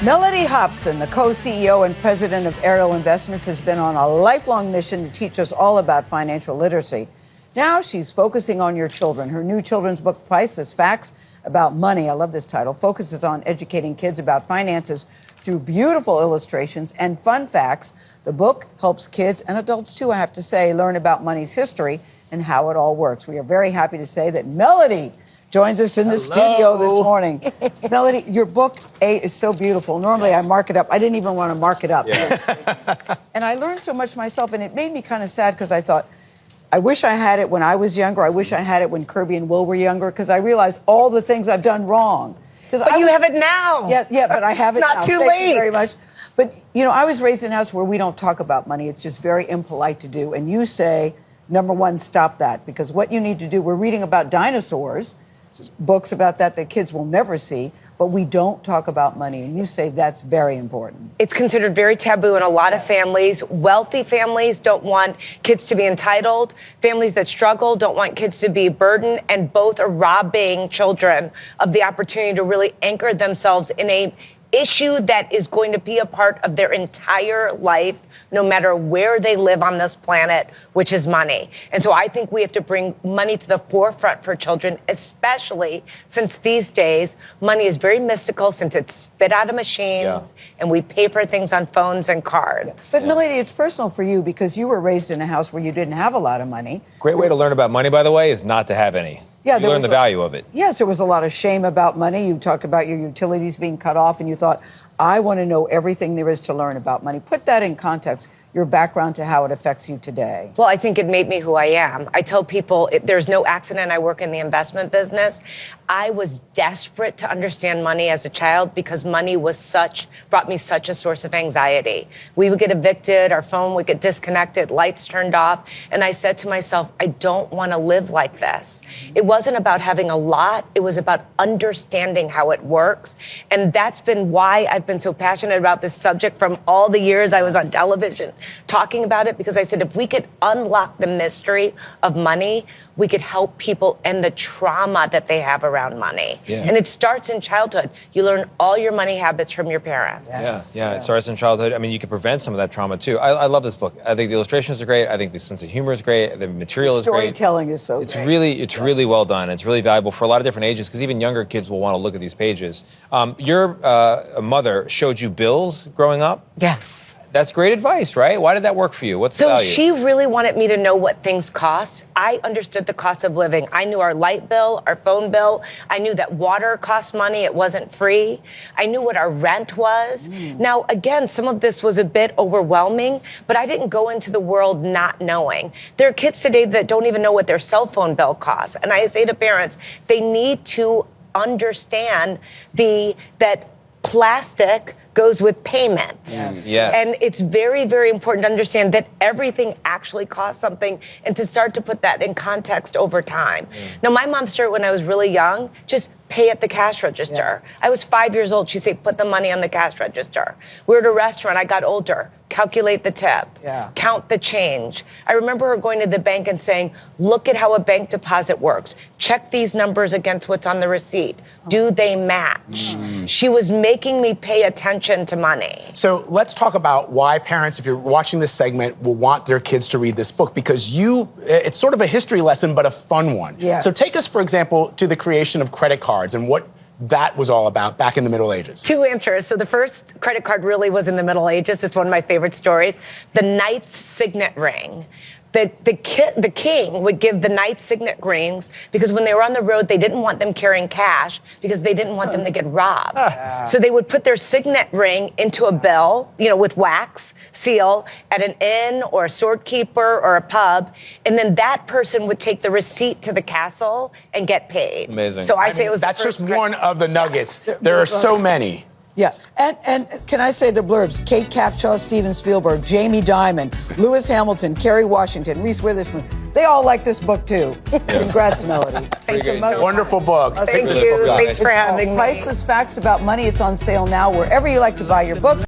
Mellody Hobson, the co-CEO and president of Ariel Investments, has been on a lifelong mission to teach us all about financial literacy. Now she's focusing on your children. Her new children's book, Priceless Facts About Money, I love this title, focuses on educating kids about finances through beautiful illustrations and fun facts. The book helps kids and adults, too, I have to say, learn about money's history and how it all works. We are very happy to say that Mellody joins us in the studio this morning. Mellody, your book, is so beautiful. Normally I mark it up. I didn't even want to mark it up. Yeah. And I learned so much myself, and it made me kind of sad because I thought, I wish I had it when I was younger. I wish I had it when Kirby and Will were younger, because I realized all the things I've done wrong. But you have it now. Yeah, but I have it now. Not too Thank late. you very much. But, you know, I was raised in a house where we don't talk about money. It's just very impolite to do. And you say, number one, stop that. Because what you need to do, we're reading about dinosaurs, books about that kids will never see, but we don't talk about money. And you say that's very important. It's considered very taboo in a lot of families. Wealthy families don't want kids to be entitled. Families that struggle don't want kids to be burdened. And both are robbing children of the opportunity to really anchor themselves in a issue that is going to be a part of their entire life, no matter where they live on this planet, which is money. And so I think we have to bring money to the forefront for children, especially since these days, money is very mystical, since it's spit out of machines and we pay for things on phones and cards. But Mellody, it's personal for you because you were raised in a house where you didn't have a lot of money. Great way to learn about money, by the way, is not to have any. Yeah, you learn the value of it. Yes, there was a lot of shame about money. You talked about your utilities being cut off, and you thought, I want to know everything there is to learn about money. Put that in context, your background to how it affects you today. Well, I think it made me who I am. I tell people there's no accident I work in the investment business. I was desperate to understand money as a child because money brought me such a source of anxiety. We would get evicted, our phone would get disconnected, lights turned off. And I said to myself, I don't want to live like this. It wasn't about having a lot. It was about understanding how it works. And that's been why I've been so passionate about this subject from all the years I was on television talking about it, because I said if we could unlock the mystery of money, we could help people end the trauma that they have around money. Yeah. And it starts in childhood. You learn all your money habits from your parents. Yeah, it starts in childhood. I mean, you can prevent some of that trauma, too. I love this book. I think the illustrations are great. I think the sense of humor is great. The material is great. Storytelling is so great. It's really well done. It's really valuable for a lot of different ages, because even younger kids will want to look at these pages. Your mother showed you bills growing up? Yes. That's great advice, right? Why did that work for you? What's the value? So she really wanted me to know what things cost. I understood the cost of living. I knew our light bill, our phone bill. I knew that water cost money. It wasn't free. I knew what our rent was. Now, again, some of this was a bit overwhelming, but I didn't go into the world not knowing. There are kids today that don't even know what their cell phone bill costs. And I say to parents, they need to understand that plastic goes with payments. Yes. And it's very, very important to understand that everything actually costs something and to start to put that in context over time. Now, my mom started when I was really young, just pay at the cash register. I was 5 years old. She'd say, put the money on the cash register. We were at a restaurant. I got older. Calculate the tip. Count the change. I remember her going to the bank and saying, look at how a bank deposit works. Check these numbers against what's on the receipt. Do they match? She was making me pay attention to money. So let's talk about why parents, if you're watching this segment, will want their kids to read this book, because it's sort of a history lesson, but a fun one. Yes. So take us, for example, to the creation of credit cards and what that was all about back in the Middle Ages. Two answers. So the first credit card really was in the Middle Ages. It's one of my favorite stories. The knight's signet ring. The king would give the knights signet rings because when they were on the road, they didn't want them carrying cash because they didn't want them to get robbed. So they would put their signet ring into a bill, with wax seal at an inn or a sword keeper or a pub, and then that person would take the receipt to the castle and get paid. Amazing. So I say it was that's just one of the nuggets. Yes. There are so many. Yeah, and can I say the blurbs? Kate Capshaw, Steven Spielberg, Jamie Dimon, Lewis Hamilton, Kerry Washington, Reese Witherspoon. They all like this book, too. Congrats, Mellody. Thanks so much. Wonderful book. Thank you. Thanks for having me. Priceless Facts About Money. It's on sale now wherever you like to buy your books.